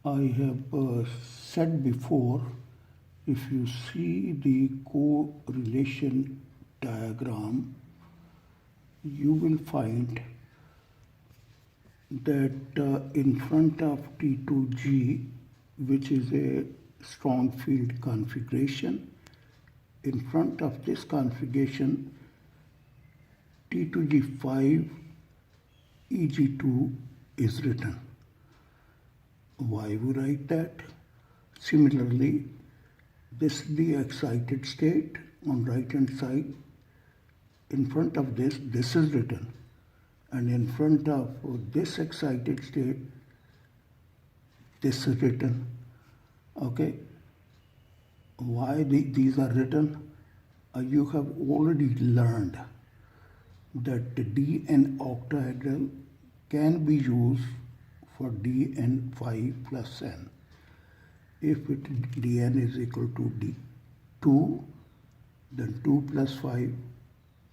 I have said before, if you see the correlation diagram, you will find that in front of T2G, which is a strong field configuration, in front of this configuration, T2G5 EG2 is written. Why we write that? Similarly, this is the excited state on right hand side. In front of this is written, and in front of this excited state, this is written. Okay, why these are written? You have already learned that the Dn octahedral can be used for Dn5 plus n. If Dn is equal to D2, then 2 plus 5,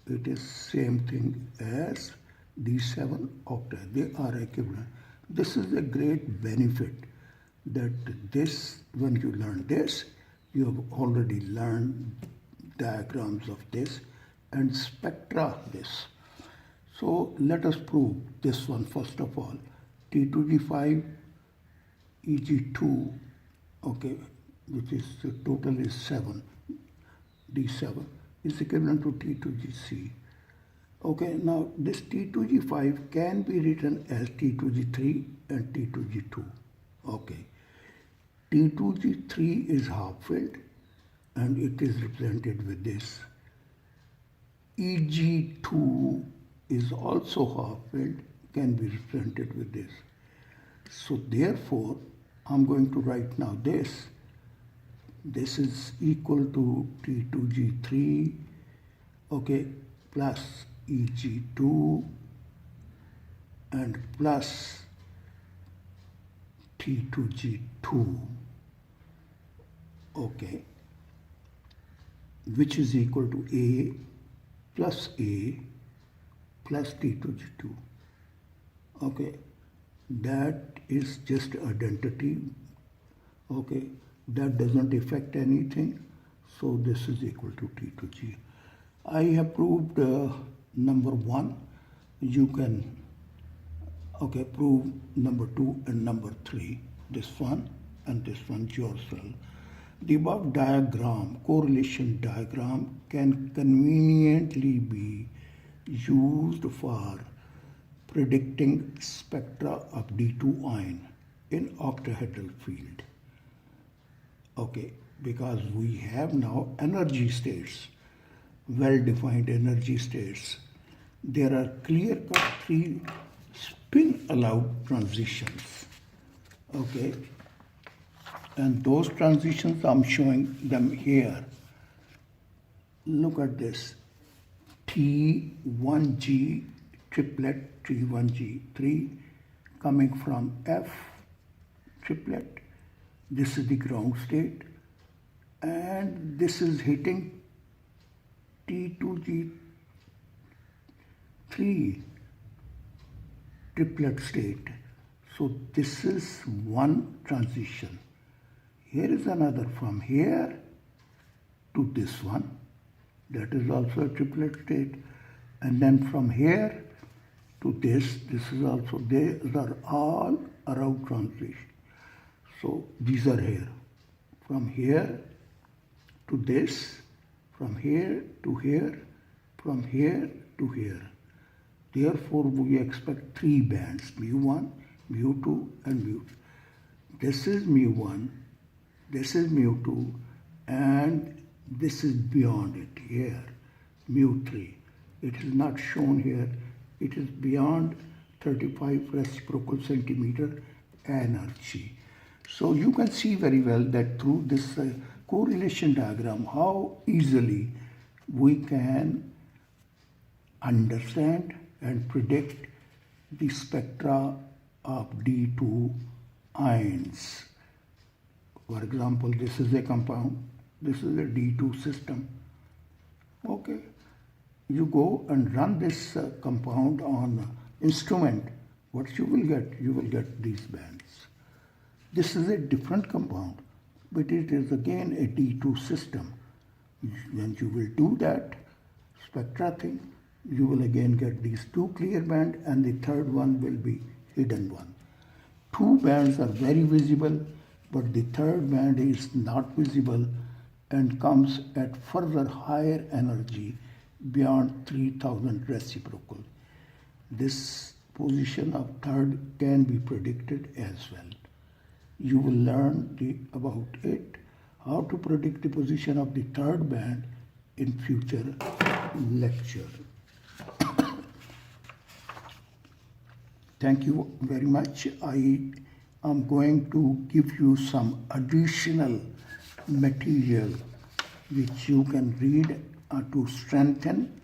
it is same thing as D7 octet. They are equivalent. This is a great benefit that this, when you learn this, you have already learned diagrams of this and spectra of this. So let us prove this one first of all. T2G5 EG2, okay, which is the total is 7, D7 is equivalent to T2G3. Okay, now this T2G5 can be written as T2G3 and T2G2. Okay, T2G3 is half filled and it is represented with this. EG2 is also half filled, can be represented with this. So therefore, I'm going to write now this. This is equal to T2G3, okay, plus EG2 and plus T2G2, okay, which is equal to A plus T2G2. Okay, that is just identity. Okay, that doesn't affect anything. So this is equal to T2G. I have proved number 1. You can prove number 2 and number 3. This one and this one yourself. The above diagram, correlation diagram, can conveniently be used for predicting spectra of D2 ion in octahedral field. Okay, because we have now energy states, well-defined energy states. There are clear-cut 3 spin-allowed transitions. Okay, and those transitions I'm showing them here. Look at this. T1G triplet, T1G3 coming from F triplet. This is the ground state, and this is hitting T2G3 triplet state. So this is one transition. Here is another from here to this one. That is also a triplet state. And then from here to this is also, they are all around transition. So these are here. From here to this, from here to here, from here to here. Therefore, we expect 3 bands, mu1, mu2 and mu. This is mu1, this is mu2, and this is beyond it here, mu3. It is not shown here. It is beyond 35 reciprocal centimeter energy. So you can see very well that through this correlation diagram, how easily we can understand and predict the spectra of D2 ions. For example, this is a compound, this is a D2 system. Okay, you go and run this compound on instrument. What you will get? You will get these bands. This is a different compound, but it is again a D2 system. When you will do that spectra thing, you will again get these two clear band and the third one will be hidden one. Two bands are very visible, but the third band is not visible and comes at further higher energy beyond 3000 reciprocal. This position of third can be predicted as well. You will learn about it, how to predict the position of the third band in future lecture. Thank you very much. I am going to give you some additional material which you can read to strengthen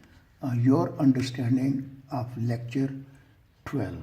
your understanding of lecture 12.